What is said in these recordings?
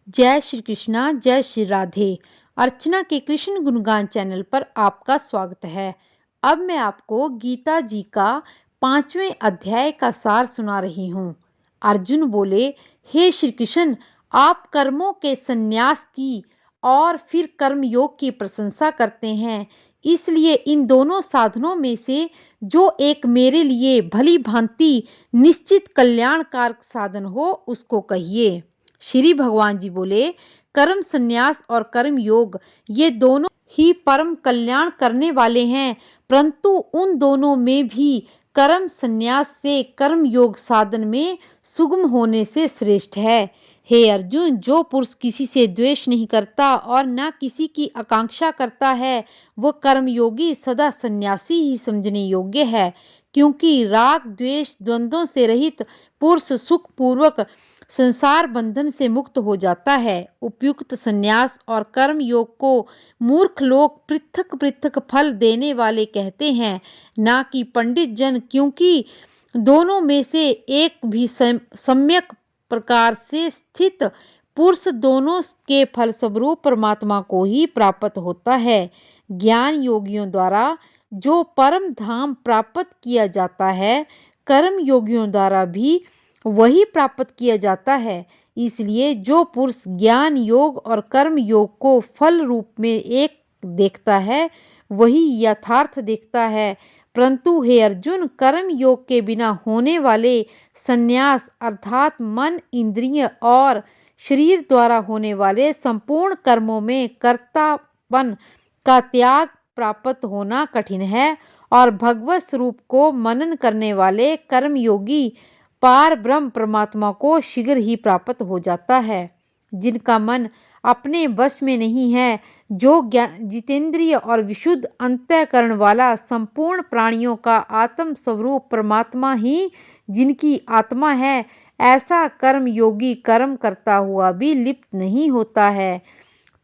जय श्री कृष्णा, जय श्री राधे। अर्चना के कृष्ण गुणगान चैनल पर आपका स्वागत है। अब मैं आपको गीता जी का 5वें अध्याय का सार सुना रही हूँ। अर्जुन बोले, हे श्री कृष्ण, आप कर्मों के संन्यास की और फिर कर्मयोग की प्रशंसा करते हैं, इसलिए इन दोनों साधनों में से जो एक मेरे लिए भली भांति निश्चित कल्याणकारक साधन हो उसको कहिए। श्री भगवान जी बोले, कर्म संन्यास और कर्म योग ये दोनों ही परम कल्याण करने वाले हैं, परंतु उन दोनों में भी कर्म संन्यास से कर्म योग साधन में सुगम होने से श्रेष्ठ है। हे अर्जुन, जो पुरुष किसी से द्वेष नहीं करता और न किसी की आकांक्षा करता है, वह कर्मयोगी सदा सन्यासी ही समझने योग्य है, क्योंकि राग द्वेष द्वंद्वों से रहित पुरुष सुख पूर्वक संसार बंधन से मुक्त हो जाता है। उपयुक्त संन्यास और कर्म योग को मूर्ख लोग पृथक पृथक फल देने वाले कहते हैं, ना कि पंडित जन, क्योंकि दोनों में से एक भी सम्यक प्रकार से स्थित पुरुष दोनों के फल स्वरूप परमात्मा को ही प्राप्त होता है। ज्ञान योगियों द्वारा जो परम धाम प्राप्त किया जाता है, कर्म योगियों द्वारा भी वही प्राप्त किया जाता है। इसलिए जो पुरुष ज्ञान योग और कर्म योग को फल रूप में एक देखता है, वही यथार्थ देखता है। परंतु हे अर्जुन, कर्म योग के बिना होने वाले संन्यास अर्थात मन, इंद्रिय और शरीर द्वारा होने वाले संपूर्ण कर्मों में कर्तापन का त्याग प्राप्त होना कठिन है, और भगवत स्वरूप को मनन करने वाले कर्म योगी पार ब्रह्म परमात्मा को शीघ्र ही प्राप्त हो जाता है। जिनका मन अपने वश में नहीं है, जो जितेंद्रिय और विशुद्ध अंतःकरण वाला संपूर्ण प्राणियों का आत्म स्वरूप परमात्मा ही जिनकी आत्मा है, ऐसा कर्म योगी कर्म करता हुआ भी लिप्त नहीं होता है।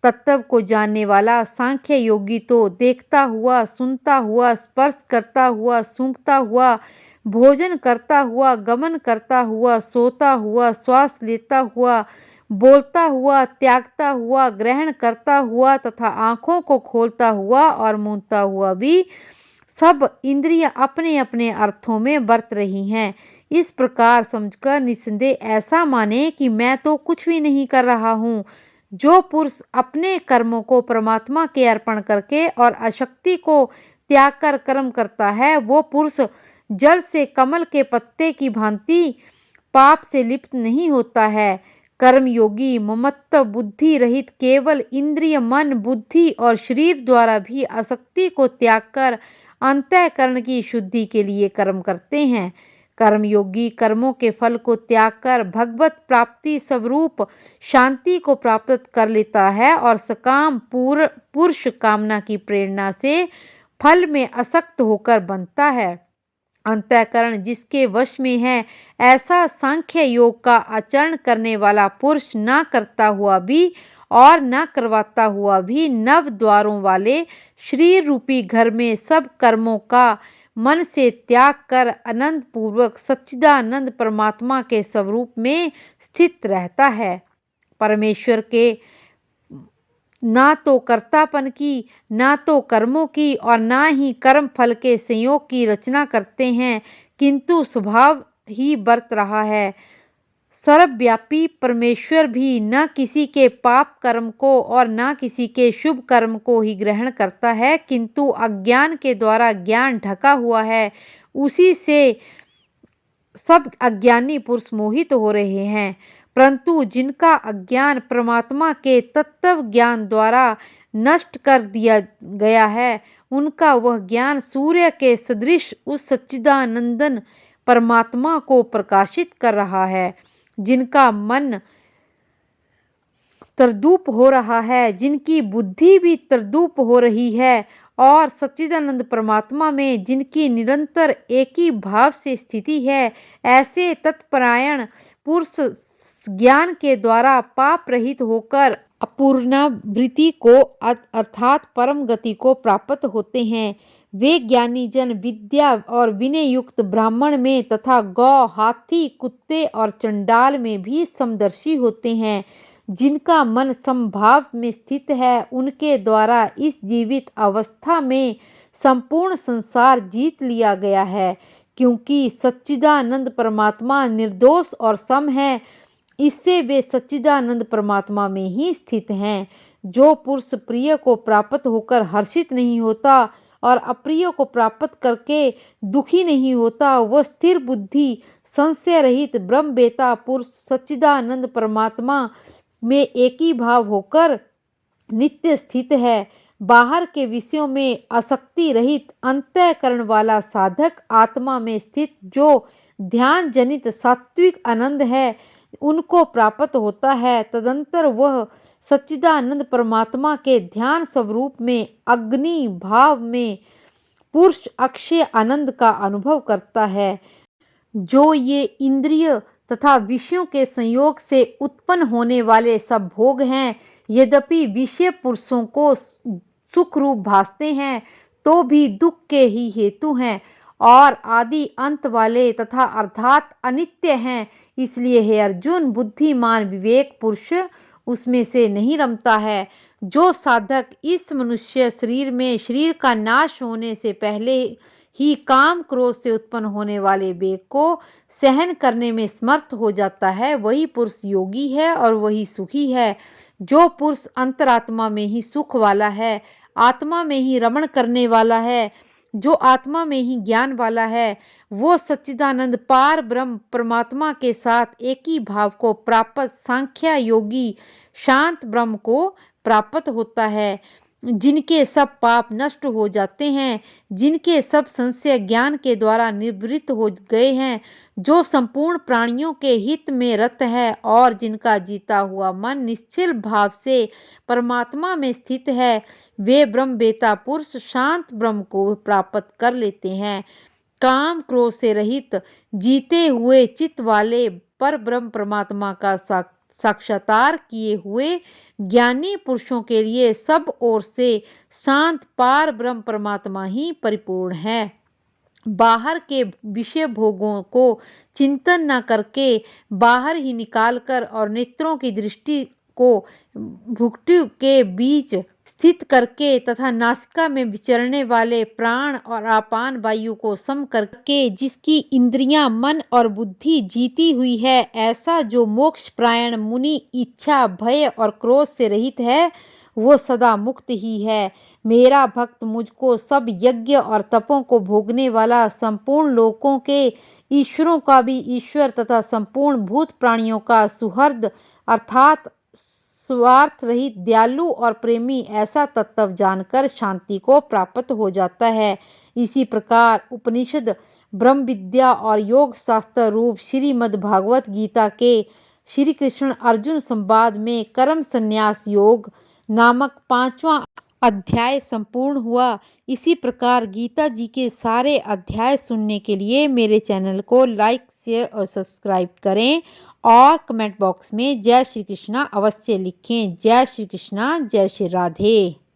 तत्व को जानने वाला सांख्य योगी तो देखता हुआ, सुनता हुआ, स्पर्श करता हुआ, सूंघता हुआ, भोजन करता हुआ, गमन करता हुआ, सोता हुआ, श्वास लेता हुआ, बोलता हुआ, त्यागता हुआ, ग्रहण करता हुआ तथा आँखों को खोलता हुआ और मूंदता हुआ भी सब इंद्रियां अपने अपने अर्थों में बरत रही हैं। इस प्रकार समझकर निस्संदेह ऐसा माने कि मैं तो कुछ भी नहीं कर रहा हूँ। जो पुरुष अपने कर्मों को परमात्मा के अर्पण करके और अशक्ति को त्याग कर कर्म करता है, वो पुरुष जल से कमल के पत्ते की भांति पाप से लिप्त नहीं होता है। कर्मयोगी ममत्व बुद्धि रहित केवल इंद्रिय, मन, बुद्धि और शरीर द्वारा भी आसक्ति को त्याग कर अंतःकरण की शुद्धि के लिए कर्म करते हैं। कर्मयोगी कर्मों के फल को त्याग कर भगवत प्राप्ति स्वरूप शांति को प्राप्त कर लेता है और सकाम पुरुष कामना की प्रेरणा से फल में आसक्त होकर बनता है। अंतःकरण जिसके वश में है, ऐसा सांख्य योग का आचरण करने वाला पुरुष न करता हुआ भी और न करवाता हुआ भी नव द्वारों वाले शरीर रूपी घर में सब कर्मों का मन से त्याग कर आनंद पूर्वक सच्चिदानंद परमात्मा के स्वरूप में स्थित रहता है। परमेश्वर के ना तो कर्तापन की, ना तो कर्मों की और ना ही कर्म फल के संयोग की रचना करते हैं, किंतु स्वभाव ही बरत रहा है। सर्वव्यापी परमेश्वर भी न किसी के पाप कर्म को और न किसी के शुभ कर्म को ही ग्रहण करता है, किंतु अज्ञान के द्वारा ज्ञान ढका हुआ है, उसी से सब अज्ञानी पुरुष मोहित हो रहे हैं। परंतु जिनका अज्ञान परमात्मा के तत्व ज्ञान द्वारा नष्ट कर दिया गया है, उनका वह ज्ञान सूर्य के सदृश उस सच्चिदानंदन परमात्मा को प्रकाशित कर रहा है। जिनका मन तरदूप हो रहा है, जिनकी बुद्धि भी तरदूप हो रही है और सच्चिदानंद परमात्मा में जिनकी निरंतर एक ही भाव से स्थिति है, ऐसे तत्परायण पुरुष ज्ञान के द्वारा पाप रहित होकर अपूर्णावृत्ति को अर्थात परम गति को प्राप्त होते हैं। वे ज्ञानी जन विद्या और विनय युक्त ब्राह्मण में तथा गौ, हाथी, कुत्ते और चंडाल में भी समदर्शी होते हैं। जिनका मन समभाव में स्थित है, उनके द्वारा इस जीवित अवस्था में संपूर्ण संसार जीत लिया गया है। क्योंकि सच्चिदानंद परमात्मा निर्दोष और सम है, इससे वे सच्चिदानंद परमात्मा में ही स्थित हैं। जो पुरुष प्रिय को प्राप्त होकर हर्षित नहीं होता और अप्रिय को प्राप्त करके दुखी नहीं होता, वह स्थिर बुद्धि संशय रहित ब्रह्मवेता पुरुष सच्चिदानंद परमात्मा में एक ही भाव होकर नित्य स्थित है। बाहर के विषयों में आसक्ति रहित अंतःकरण वाला साधक आत्मा में स्थित जो ध्यान जनित सात्विक आनंद है, उनको प्राप्त होता है। तदंतर वह सच्चिदानंद परमात्मा के ध्यान स्वरूप में अग्नि भाव में पुरुष अक्षय आनंद का अनुभव करता है। जो ये इंद्रिय तथा विषयों के संयोग से उत्पन्न होने वाले सब भोग हैं, यद्यपि विषय पुरुषों को सुख रूप भासते हैं, तो भी दुख के ही हेतु हैं और आदि अंत वाले तथा अर्थात अनित्य हैं। इसलिए हे अर्जुन, बुद्धिमान विवेक पुरुष उसमें से नहीं रमता है। जो साधक इस मनुष्य शरीर में शरीर का नाश होने से पहले ही काम क्रोध से उत्पन्न होने वाले वेग को सहन करने में समर्थ हो जाता है, वही पुरुष योगी है और वही सुखी है। जो पुरुष अंतरात्मा में ही सुख वाला है, आत्मा में ही रमण करने वाला है, जो आत्मा में ही ज्ञान वाला है, वो सच्चिदानंद पार ब्रह्म परमात्मा के साथ एक ही भाव को प्राप्त सांख्य योगी शांत ब्रह्म को प्राप्त होता है। जिनके सब पाप नष्ट हो जाते हैं, जिनके सब संशय ज्ञान के द्वारा निवृत्त हो गए हैं, जो संपूर्ण प्राणियों के हित में रत है और जिनका जीता हुआ मन निश्चल भाव से परमात्मा में स्थित है, वे ब्रह्मवेता पुरुष शांत ब्रह्म को प्राप्त कर लेते हैं। काम क्रोध से रहित जीते हुए चित्त वाले पर ब्रह्म परमात्मा का साक्षात्कार किए हुए ज्ञानी पुरुषों के लिए सब ओर से शांत पार ब्रह्म परमात्मा ही परिपूर्ण है। बाहर के विषय भोगों को चिंतन न करके बाहर ही निकालकर और नेत्रों की दृष्टि को भुक्ति के बीच स्थित करके तथा नासिका में विचरने वाले प्राण और आपान वायु को सम करके जिसकी इंद्रियां मन और बुद्धि जीती हुई है, ऐसा जो मोक्ष प्रायण मुनि इच्छा भय और क्रोध से रहित है, वो सदा मुक्त ही है। मेरा भक्त मुझको सब यज्ञ और तपों को भोगने वाला, संपूर्ण लोकों के ईश्वरों का भी ईश्वर तथा संपूर्ण भूत प्राणियों का सुहृद अर्थात स्वार्थ रहित दयालु और प्रेमी ऐसा तत्व जानकर शांति को प्राप्त हो जाता है। इसी प्रकार उपनिषद ब्रह्म विद्या और योग शास्त्र रूप श्रीमद् भागवत गीता के श्री कृष्ण अर्जुन संवाद में कर्म संन्यास योग नामक 5वां अध्याय संपूर्ण हुआ। इसी प्रकार गीता जी के सारे अध्याय सुनने के लिए मेरे चैनल को लाइक शेयर और सब्सक्राइब करें और कमेंट बॉक्स में जय श्री कृष्णा अवश्य लिखें। जय श्री कृष्णा, जय श्री राधे।